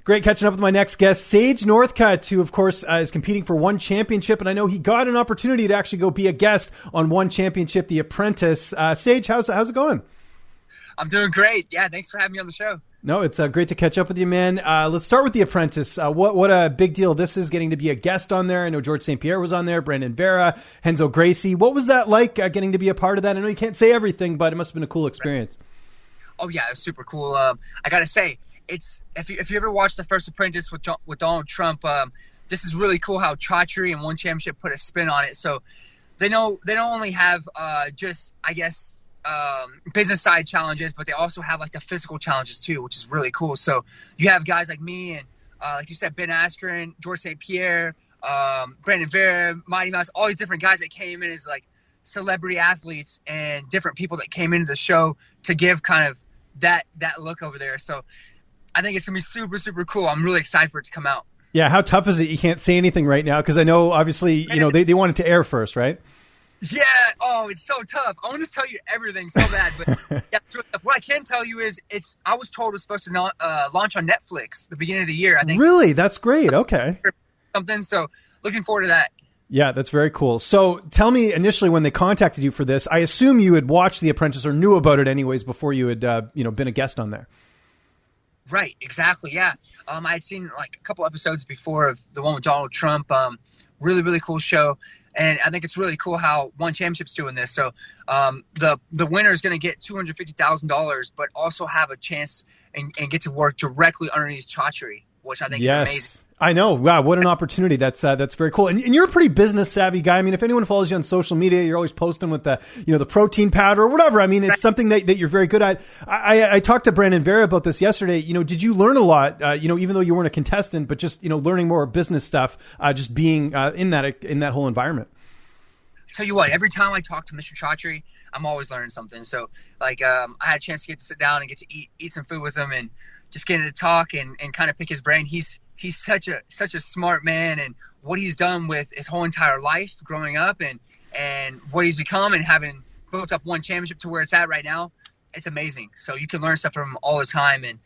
Great catching up with my next guest, Sage Northcutt, who, of course, is competing for one championship. And I know he got an opportunity to actually go be a guest on one championship, The Apprentice. Sage, how's it going? I'm doing great. Yeah, thanks for having me on the show. No, it's great to catch up with you, man. Let's start with The Apprentice. What a big deal this is, getting to be a guest on there. I know George St. Pierre was on there, Brandon Vera, Renzo Gracie. What was that like, getting to be a part of that? I know you can't say everything, but it must have been a cool experience. Oh, yeah, it was super cool. I got to say, it's if you ever watched the first Apprentice with Donald Trump, this is really cool how Chaudhry and One Championship put a spin on it. So they don't only have just, I guess, business side challenges, but they also have like the physical challenges too, which is really cool. So you have guys like me and like you said, Ben Askren, George St. Pierre, Brandon Vera, Mighty Mouse, all these different guys that came in as like celebrity athletes and different people that came into the show to give kind of that look over there. So I think it's gonna be super, super cool. I'm really excited for it to come out. Yeah. How tough is it? You can't say anything right now, because I know obviously, they want it to air first, right? Yeah. Oh, it's so tough. I want to tell you everything so bad, but yeah, what I can tell you is I was told it was supposed to launch on Netflix the beginning of the year. I think. Really? That's great. Okay. Something. So looking forward to that. Yeah, that's very cool. So tell me, initially when they contacted you for this, I assume you had watched The Apprentice or knew about it anyways before you had been a guest on there. Right. Exactly. Yeah. I had seen like a couple episodes before of the one with Donald Trump. Really, really cool show. And I think it's really cool how One Championship's doing this. So the winner is going to get $250,000, but also have a chance and get to work directly underneath Chaudhry, which I think is amazing. I know. Wow, what an opportunity. That's very cool. And you're a pretty business savvy guy. I mean, if anyone follows you on social media, you're always posting with the protein powder or whatever. I mean, it's something that you're very good at. I talked to Brandon Vera about this yesterday. Did you learn a lot, even though you weren't a contestant, but just, learning more business stuff, just being in that whole environment? Tell you what, every time I talk to Mr. Chaudhry, I'm always learning something. So like, I had a chance to get to sit down and get to eat some food with him and just get to talk and kind of pick his brain. He's such a smart man, and what he's done with his whole entire life growing up and what he's become and having built up One Championship to where it's at right now, it's amazing. So you can learn stuff from him all the time, and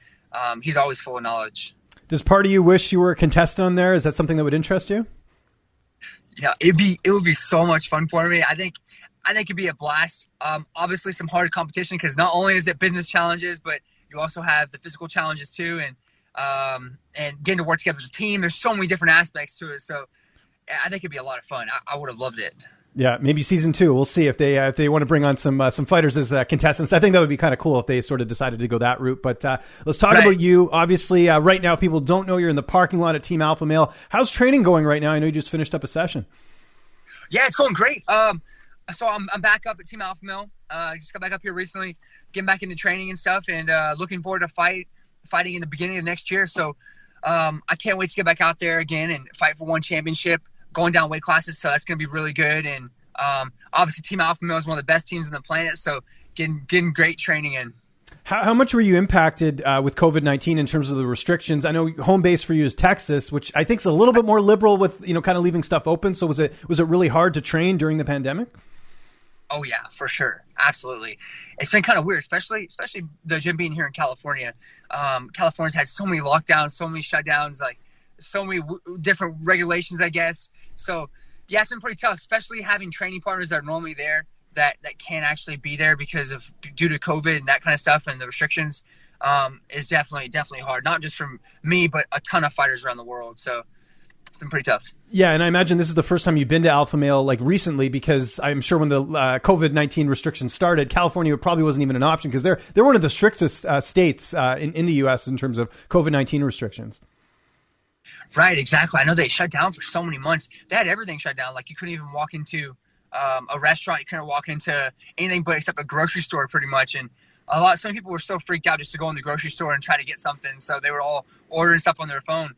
he's always full of knowledge. Does part of you wish you were a contestant on there? Is that something that would interest you? Yeah, it would be so much fun for me. I think it'd be a blast. Obviously some hard competition, because not only is it business challenges, but you also have the physical challenges too, and getting to work together as a team. There's so many different aspects to it. So I think it'd be a lot of fun. I would have loved it. Yeah, maybe season 2. We'll see if they want to bring on some fighters as contestants. I think that would be kind of cool if they sort of decided to go that route. But let's talk about you. Obviously, right now, people don't know you're in the parking lot at Team Alpha Male. How's training going right now? I know you just finished up a session. Yeah, it's going great. So I'm back up at Team Alpha Male. I just got back up here recently, getting back into training and stuff, and looking forward to fighting in the beginning of next year. So I can't wait to get back out there again and fight for One Championship, going down weight classes. So that's going to be really good. And obviously Team Alpha Male is one of the best teams on the planet. So getting great training in. How much were you impacted with COVID-19 in terms of the restrictions? I know home base for you is Texas, which I think is a little bit more liberal with, kind of leaving stuff open. So was it really hard to train during the pandemic? Oh yeah, for sure. Absolutely. It's been kind of weird, especially the gym being here in California. California's had so many lockdowns, so many shutdowns, like so many different regulations, I guess. So yeah, it's been pretty tough, especially having training partners that are normally there that can't actually be there due to COVID and that kind of stuff, and the restrictions is definitely hard. Not just for me, but a ton of fighters around the world. So it's been pretty tough. Yeah, and I imagine this is the first time you've been to Alpha Male recently, because I'm sure when the COVID-19 restrictions started, California probably wasn't even an option, because they're one of the strictest states in the U.S. in terms of COVID-19 restrictions. Right, exactly. I know they shut down for so many months. They had everything shut down. Like you couldn't even walk into a restaurant. You couldn't walk into anything but except a grocery store, pretty much. And some people were so freaked out just to go in the grocery store and try to get something. So they were all ordering stuff on their phone.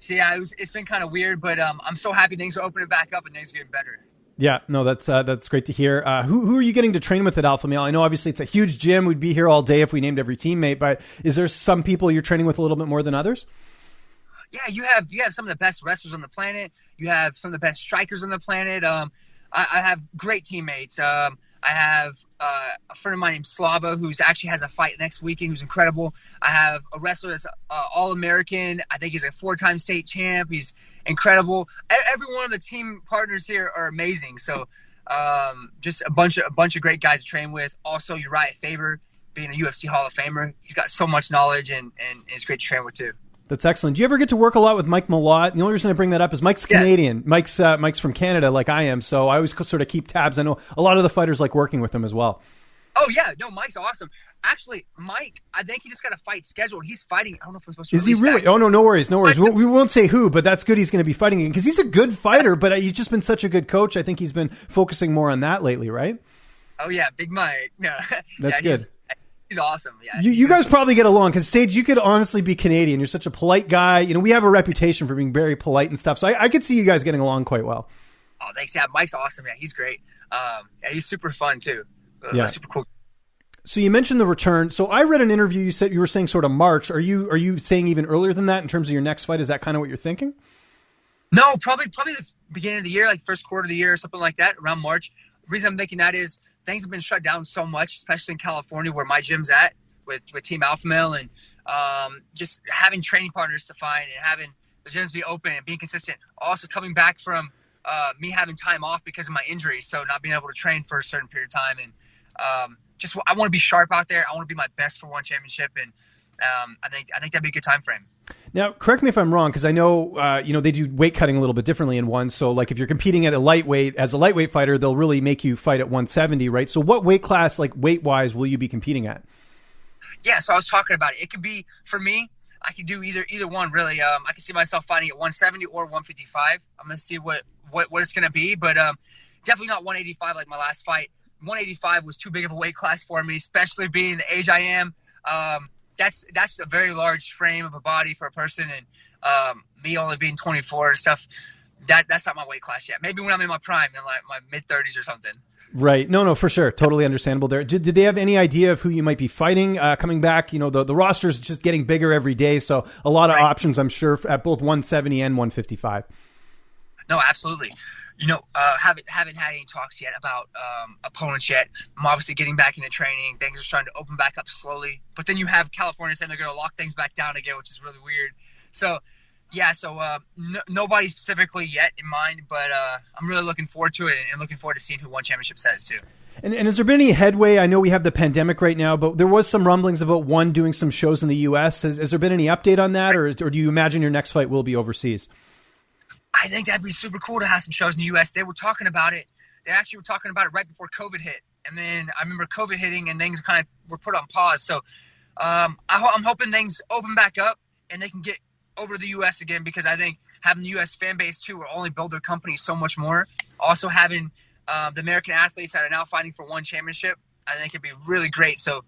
So yeah, it's been kind of weird, but I'm so happy things are opening back up and things are getting better. Yeah, no, that's great to hear. Who are you getting to train with at Alpha Male? I know obviously it's a huge gym. We'd be here all day if we named every teammate, but is there some people you're training with a little bit more than others? Yeah, you have some of the best wrestlers on the planet. You have some of the best strikers on the planet. I have great teammates. I have a friend of mine named Slava, who's actually has a fight next weekend, who's incredible. I have a wrestler that's All-American. I think he's a 4-time state champ. He's incredible. Every one of the team partners here are amazing. So just a bunch of great guys to train with. Also, Uriah Faber, being a UFC Hall of Famer, he's got so much knowledge and it's great to train with too. That's excellent. Do you ever get to work a lot with Mike Malott? The only reason I bring that up is Mike's Canadian. Yes. Mike's from Canada, like I am, so I always sort of keep tabs. I know a lot of the fighters like working with him as well. Oh yeah, no, Mike's awesome. Actually, Mike, I think he just got a fight scheduled. He's fighting. I don't know if we're supposed to. Is he really? That. Oh no, no worries. We won't say who, but that's good. He's going to be fighting again because he's a good fighter. But he's just been such a good coach. I think he's been focusing more on that lately, right? Oh yeah, Big Mike. No, that's good. He's awesome. Yeah, you guys probably get along because Sage, you could honestly be Canadian. You're such a polite guy. You know, we have a reputation for being very polite and stuff. So I could see you guys getting along quite well. Oh, thanks. Yeah, Mike's awesome. Yeah, he's great. Yeah, he's super fun too. Yeah, super cool. So you mentioned the return. So I read an interview. You were saying sort of March. Are you saying even earlier than that in terms of your next fight? Is that kind of what you're thinking? No, probably the beginning of the year, like first quarter of the year or something like that, around March. The reason I'm thinking that is things have been shut down so much, especially in California where my gym's at with Team Alpha Male, and just having training partners to find and having the gyms be open and being consistent. Also coming back from me having time off because of my injury, so not being able to train for a certain period of time, and I want to be sharp out there. I want to be my best for one championship, and I think that'd be a good time frame. Now, correct me if I'm wrong, because I know they do weight cutting a little bit differently in one. So, like if you're competing at a lightweight as a lightweight fighter, they'll really make you fight at 170, right? So, what weight class, like weight wise, will you be competing at? Yeah, so I was talking about it. It could be for me. I could do either one really. I can see myself fighting at 170 or 155. I'm gonna see what it's gonna be, but definitely not 185 like my last fight. 185 was too big of a weight class for me, especially being the age I am. That's a very large frame of a body for a person, and me only being 24 and stuff. That's not my weight class yet. Maybe when I'm in my prime, in like my mid 30s or something. Right. No, for sure. Totally understandable there. Did they have any idea of who you might be fighting coming back? You know, the roster's just getting bigger every day, so a lot of options, I'm sure, at both 170 and 155. No, absolutely. You know, haven't had any talks yet about opponents yet. I'm obviously getting back into training. Things are starting to open back up slowly. But then you have California saying they're going to lock things back down again, which is really weird. So, yeah, nobody specifically yet in mind, but I'm really looking forward to it and looking forward to seeing who One Championship says too. And has there been any headway? I know we have the pandemic right now, but there was some rumblings about One doing some shows in the U.S. Has there been any update on that, or do you imagine your next fight will be overseas? I think that'd be super cool to have some shows in the U.S. They were talking about it. They actually were talking about it right before COVID hit. And then I remember COVID hitting and things kind of were put on pause. So I'm hoping things open back up and they can get over to the U.S. again, because I think having the U.S. fan base too will only build their company so much more. Also having the American athletes that are now fighting for One Championship, I think it'd be really great. So,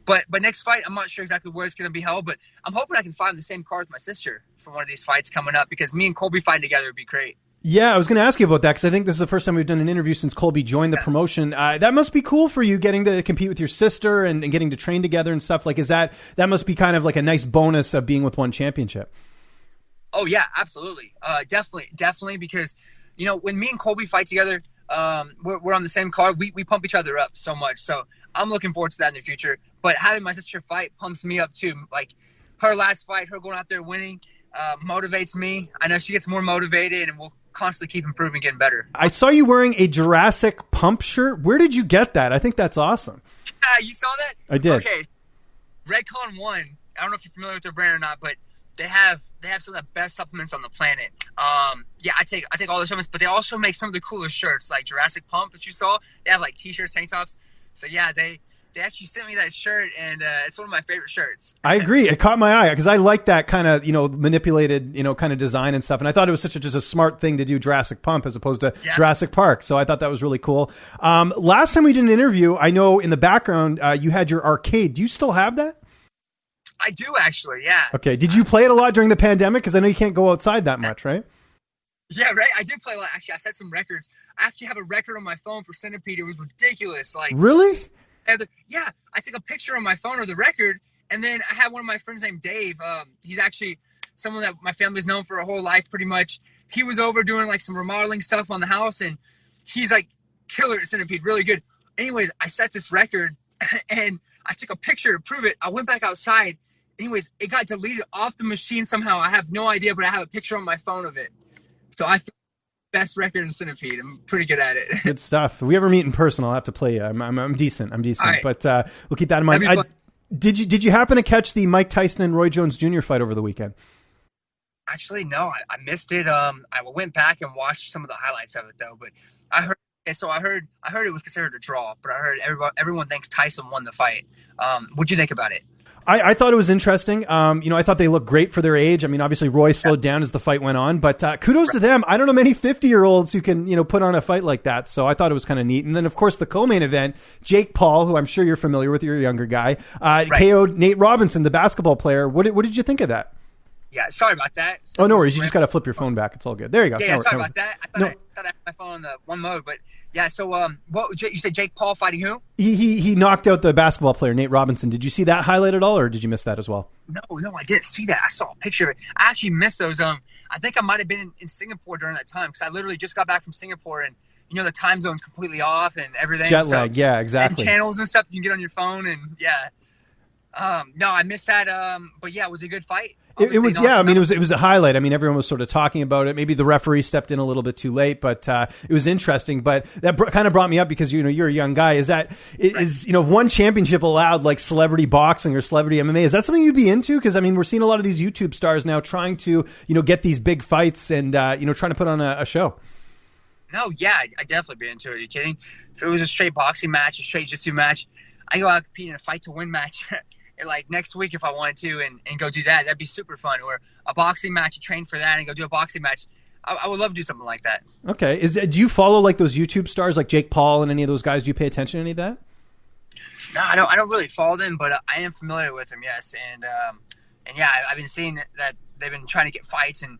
but next fight, I'm not sure exactly where it's going to be held, but I'm hoping I can fight on the same card with my sister for one of these fights coming up, because me and Colby fighting together would be great. Yeah, I was going to ask you about that, because I think this is the first time we've done an interview since Colby joined the promotion. That must be cool for you, getting to compete with your sister and getting to train together and stuff. Like, that must be kind of like a nice bonus of being with One Championship. Oh yeah, absolutely. Definitely, because, you know, when me and Colby fight together, we're on the same card. We pump each other up so much. So I'm looking forward to that in the future. But having my sister fight pumps me up too. Like her last fight, her going out there winning, motivates me. I know she gets more motivated, and we'll constantly keep improving, getting better. I saw you wearing a Jurassic Pump shirt. Where did you get that? I think that's awesome. You saw that? I did. Okay. Redcon One. I don't know if you're familiar with their brand or not, but they have some of the best supplements on the planet. Yeah, I take all the supplements, but they also make some of the coolest shirts, like Jurassic Pump that you saw. They have like t-shirts, tank tops. So yeah, they actually sent me that shirt, and it's one of my favorite shirts. I agree. It caught my eye because I like that kind of, manipulated, kind of design and stuff. And I thought it was just a smart thing to do, Jurassic Pump as opposed to Jurassic Park. So I thought that was really cool. Last time we did an interview, I know in the background you had your arcade. Do you still have that? I do, actually, yeah. Okay. Did you play it a lot during the pandemic? Because I know you can't go outside that much, right? Yeah, right. I did play a lot. Actually, I set some records. I actually have a record on my phone for Centipede. It was ridiculous. Like, really? Yeah. I took a picture on my phone of the record, and then I had one of my friends named Dave. He's actually someone that my family's known for a whole life, pretty much. He was over doing like some remodeling stuff on the house, and he's like killer at Centipede, really good. anyways, I set this record and I took a picture to prove it. I went back outside. Anyways, it got deleted off the machine somehow. I have no idea, but I have a picture on my phone of it. So I feel best record in Centipede. I'm pretty good at it. Good stuff. If we ever meet in person, I'll have to play you. I'm decent. Right. But we'll keep that in mind. Did you happen to catch the Mike Tyson and Roy Jones Jr. fight over the weekend? Actually, no, I missed it. I went back and watched some of the highlights of it though. But I heard it was considered a draw. But I heard everyone thinks Tyson won the fight. What'd you think about it? I thought it was interesting. I thought they looked great for their age. I mean, obviously Roy slowed down as the fight went on, but kudos to them. I don't know many 50-year-olds who can, put on a fight like that. So I thought it was kind of neat. And then, of course, the co-main event, Jake Paul, who I'm sure you're familiar with, you're a younger guy, KO'd Nate Robinson, the basketball player. What did you think of that? Yeah, sorry about that. Oh, no worries. You just got to flip your phone back. It's all good. There you go. Yeah, sorry about that. I thought I had my phone on the one mode, but yeah. So, what you said? Jake Paul fighting who? He knocked out the basketball player Nate Robinson. Did you see that highlight at all, or did you miss that as well? No, I didn't see that. I saw a picture of it. I actually missed those. I think I might have been in Singapore during that time because I literally just got back from Singapore and the time zone's completely off and everything. Jet lag, yeah, exactly. And channels and stuff you can get on your phone and yeah. No, I missed that. But yeah, it was a good fight. It was, yeah. I mean, it was a highlight. I mean, everyone was sort of talking about it. Maybe the referee stepped in a little bit too late, but it was interesting. But that kind of brought me up because you're a young guy. Is one championship allowed like celebrity boxing or celebrity MMA? Is that something you'd be into? Because I mean, we're seeing a lot of these YouTube stars now trying to get these big fights and trying to put on a show. No, yeah, I'd definitely be into it. Are you kidding? If it was a straight boxing match, a straight jiu-jitsu match, I go out compete in a fight to win match. Like next week if I wanted to and go do that. That'd be super fun. Or a boxing match, you train for that and go do a boxing match. I would love to do something like that. Okay. Do you follow like those YouTube stars like Jake Paul and any of those guys? Do you pay attention to any of that? No, I don't really follow them, but I am familiar with them, yes. And yeah, I've been seeing that they've been trying to get fights and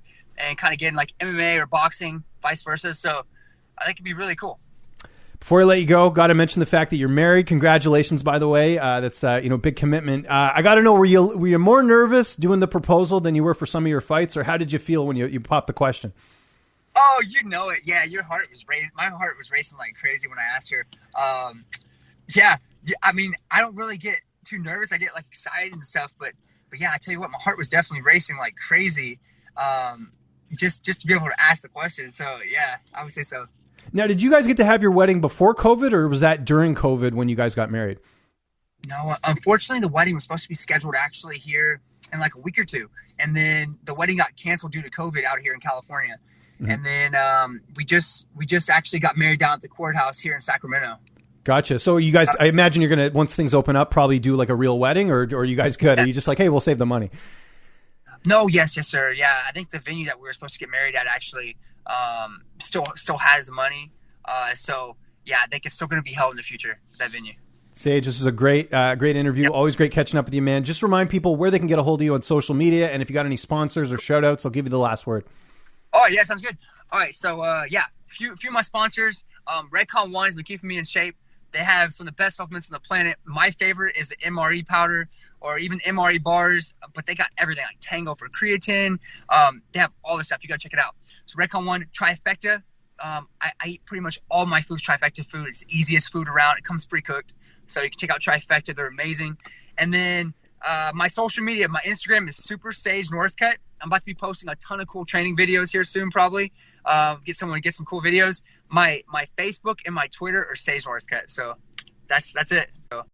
kind of getting like MMA or boxing, vice versa. So I think it'd be really cool. Before I let you go, got to mention the fact that you're married. Congratulations, by the way. That's big commitment. I got to know, were you more nervous doing the proposal than you were for some of your fights, or how did you feel when you popped the question? Oh, you know it. Yeah, your heart was racing. My heart was racing like crazy when I asked her. Yeah, I mean, I don't really get too nervous. I get like excited and stuff, but yeah, I tell you what, my heart was definitely racing like crazy. Just to be able to ask the question. So yeah, I would say so. Now, did you guys get to have your wedding before COVID, or was that during COVID when you guys got married? No, unfortunately, the wedding was supposed to be scheduled actually here in like a week or two. And then the wedding got canceled due to COVID out here in California. Mm-hmm. And then we just actually got married down at the courthouse here in Sacramento. Gotcha. So you guys, I imagine you're going to, once things open up, probably do like a real wedding, or are you guys good? Yeah. Are you just like, hey, we'll save the money? No, yes, sir. Yeah, I think the venue that we were supposed to get married at actually still has the money. So yeah, I think it's still going to be held in the future, that venue. Sage, this was a great interview. Yep. Always great catching up with you, man. Just remind people where they can get a hold of you on social media, and if you got any sponsors or shout outs, I'll give you the last word. Oh yeah, sounds good. All right, so yeah, few of my sponsors. Redcon One has been keeping me in shape. They have some of the best supplements on the planet. My favorite is the MRE powder or even MRE bars, but they got everything like Tango for creatine. They have all this stuff. You got to check it out. So Redcon One, Trifecta. I eat pretty much all my food's Trifecta food. It's the easiest food around. It comes pre-cooked. So you can check out Trifecta. They're amazing. And then my social media, my Instagram is Super Sage Northcutt. I'm about to be posting a ton of cool training videos here soon, probably. Get someone to get some cool videos. My Facebook and my Twitter are Sage Northcutt. So that's it. So.